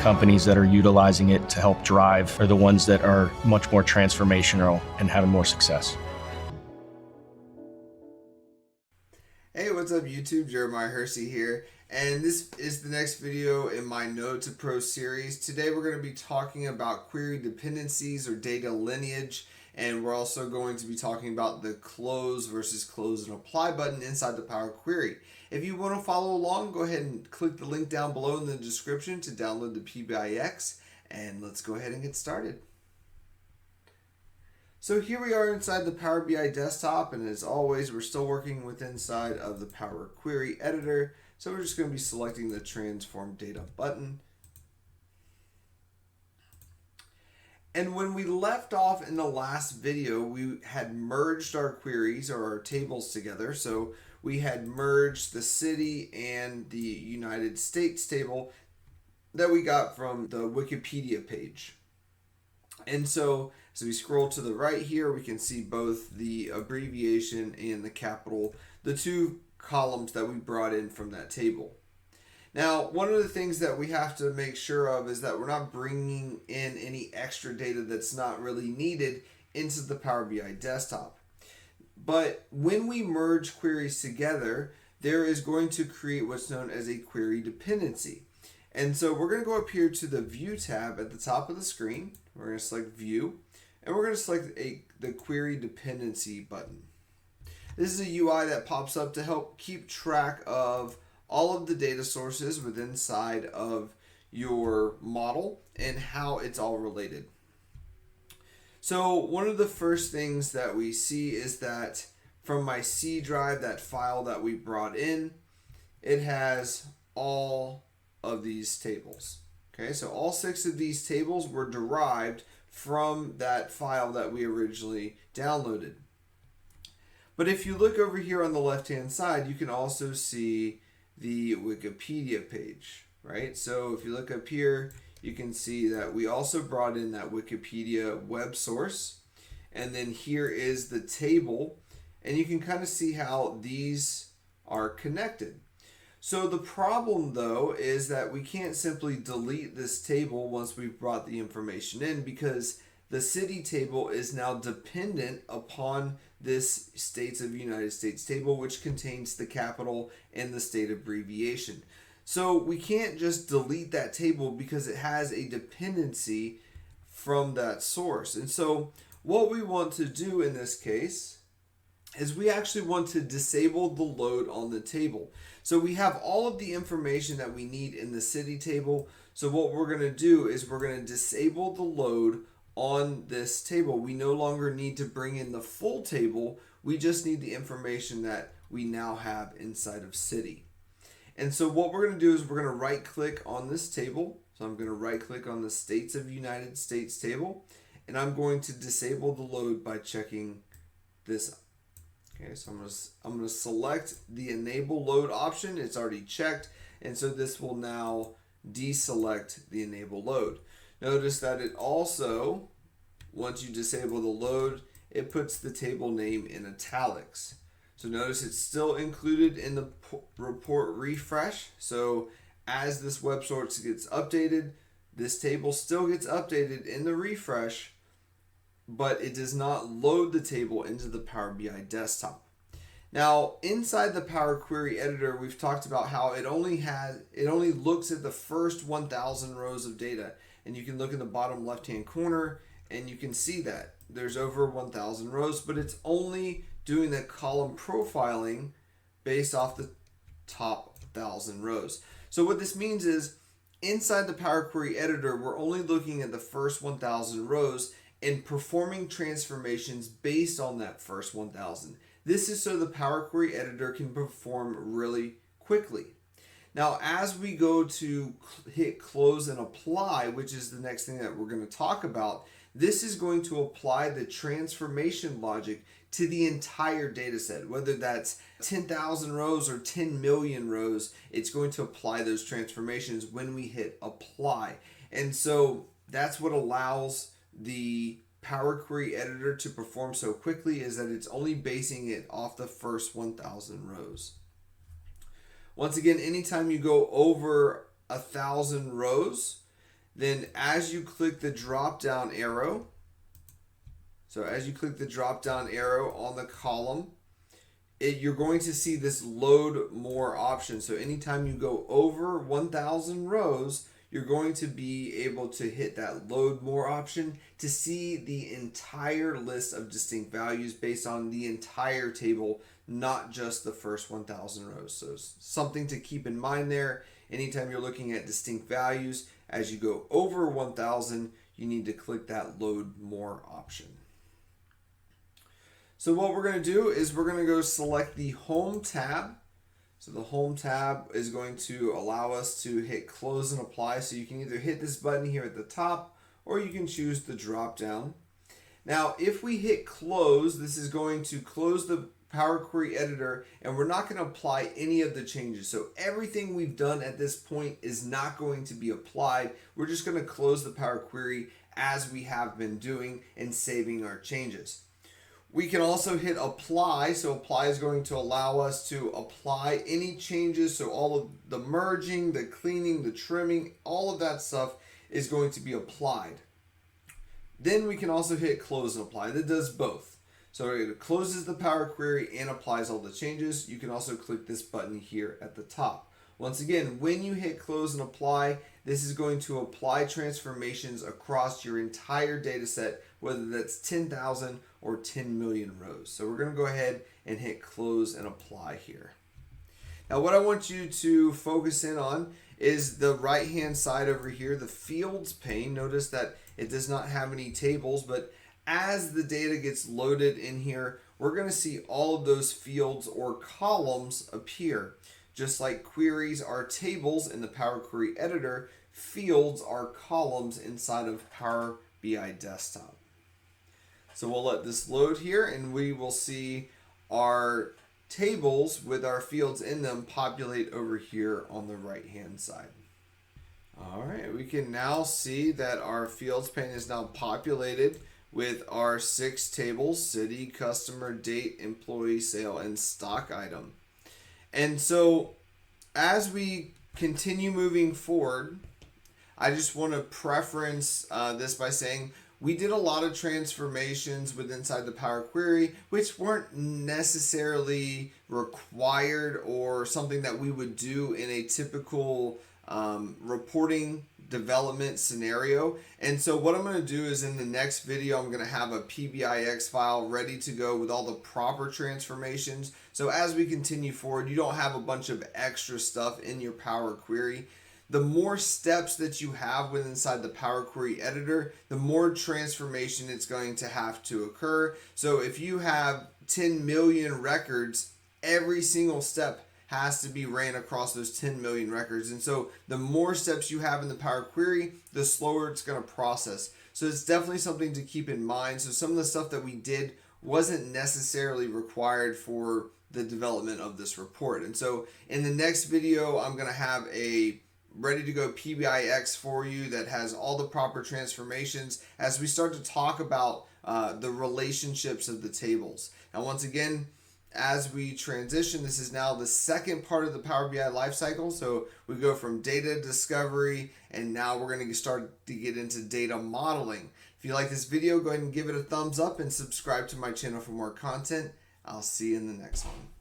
companies that are utilizing it to help drive are the ones that are much more transformational and having more success. Hey, what's up YouTube? Jeremiah Hersey here, and this is the next video in my Node to Pro series. Today we're going to be talking about query dependencies or data lineage, and we're also going to be talking about the close versus close and apply button inside the Power Query. If you want to follow along, go ahead and click the link down below in the description to download the PBI, and let's go ahead and get started. So here we are inside the Power BI desktop, and as always, we're still working with inside of the Power Query editor. So we're just going to be selecting the Transform Data button. And when we left off in the last video, we had merged our queries or our tables together. So we had merged the city and the United States table that we got from the Wikipedia page. And so as we scroll to the right here, we can see both the abbreviation and the capital, the two columns that we brought in from that table. Now, one of the things that we have to make sure of is that we're not bringing in any extra data that's not really needed into the Power BI desktop. But when we merge queries together, there is going to create what's known as a query dependency. And so we're going to go up here to the View tab at the top of the screen. We're going to select View, and we're going to select the Query Dependency button. This is a UI that pops up to help keep track of all of the data sources within inside of your model and how it's all related. So one of the first things that we see is that from my C drive, that file that we brought in, it has all of these tables. Okay, so all 6 of these tables were derived from that file that we originally downloaded. But if you look over here on the left hand side, you can also see the Wikipedia page, right? So if you look up here, you can see that we also brought in that Wikipedia web source, and then here is the table, and you can kind of see how these are connected. So the problem though is that we can't simply delete this table once we've brought the information in, because the city table is now dependent upon this States of United States table, which contains the capital and the state abbreviation. So we can't just delete that table because it has a dependency from that source. And so what we want to do in this case is we actually want to disable the load on the table. So we have all of the information that we need in the city table. So what we're going to do is we're going to disable the load on this table. We no longer need to bring in the full table. We just need the information that we now have inside of city. And so what we're going to do is we're going to right click on this table. So I'm going to right click on the States of United States table, and I'm going to disable the load by checking this. Okay, so I'm going to select the enable load option. It's already checked, and so this will now deselect the enable load. Notice that it also, once you disable the load, it puts the table name in italics. So notice it's still included in the report refresh. So as this web source gets updated, this table still gets updated in the refresh, but it does not load the table into the Power BI desktop. Now, inside the Power Query editor, we've talked about how it only looks at the first 1,000 rows of data. And you can look in the bottom left-hand corner and you can see that there's over 1,000 rows, but it's only doing the column profiling based off the top 1,000 rows. So what this means is inside the Power Query editor, we're only looking at the first 1,000 rows and performing transformations based on that first 1,000. This is so the Power Query editor can perform really quickly. Now, as we go to hit close and apply, which is the next thing that we're going to talk about, this is going to apply the transformation logic to the entire data set. Whether that's 10,000 rows or 10 million rows, it's going to apply those transformations when we hit apply. And so that's what allows the Power Query editor to perform so quickly, is that it's only basing it off the first 1,000 rows. Once again, anytime you go over 1,000 rows, Then as you click the drop down arrow, so as you click the drop down arrow on the column, you're going to see this load more option. So anytime you go over 1,000 rows, you're going to be able to hit that load more option to see the entire list of distinct values based on the entire table, not just the first 1,000 rows. So something to keep in mind there. Anytime you're looking at distinct values, as you go over 1,000, you need to click that load more option. So what we're going to do is we're going to go select the Home tab. So the Home tab is going to allow us to hit close and apply. So you can either hit this button here at the top or you can choose the drop down. Now if we hit close, this is going to close the Power Query editor and we're not going to apply any of the changes. So everything we've done at this point is not going to be applied. We're just going to close the Power Query as we have been doing and saving our changes. We can also hit apply. So apply is going to allow us to apply any changes. So all of the merging, the cleaning, the trimming, all of that stuff is going to be applied. Then we can also hit close and apply. That does both. So it closes the Power Query and applies all the changes. You can also click this button here at the top. Once again, when you hit close and apply, this is going to apply transformations across your entire data set, whether that's 10,000 or 10 million rows. So we're going to go ahead and hit close and apply here. Now what I want you to focus in on is the right hand side over here, the fields pane. Notice that it does not have any tables, but as the data gets loaded in here, we're going to see all of those fields or columns appear. Just like queries are tables in the Power Query editor, fields are columns inside of Power BI Desktop. So we'll let this load here and we will see our tables with our fields in them populate over here on the right hand side. All right, we can now see that our fields pane is now populated with our 6 tables: city, customer, date, employee, sale, and stock item. And so as we continue moving forward, I just want to preference this by saying we did a lot of transformations with inside the Power Query, which weren't necessarily required or something that we would do in a typical reporting development scenario. And so what I'm going to do is in the next video, I'm going to have a PBIX file ready to go with all the proper transformations. So as we continue forward, you don't have a bunch of extra stuff in your Power Query. The more steps that you have within inside the Power Query editor, the more transformation it's going to have to occur. So if you have 10 million records, every single step has to be ran across those 10 million records. And so the more steps you have in the Power Query, the slower it's going to process. So it's definitely something to keep in mind. So some of the stuff that we did wasn't necessarily required for the development of this report. And so in the next video, I'm going to have a ready to go PBIX for you that has all the proper transformations as we start to talk about the relationships of the tables. Now, once again, as we transition, this is now the second part of the Power BI lifecycle. So we go from data discovery, and now we're going to start to get into data modeling. If you like this video, go ahead and give it a thumbs up and subscribe to my channel for more content. I'll see you in the next one.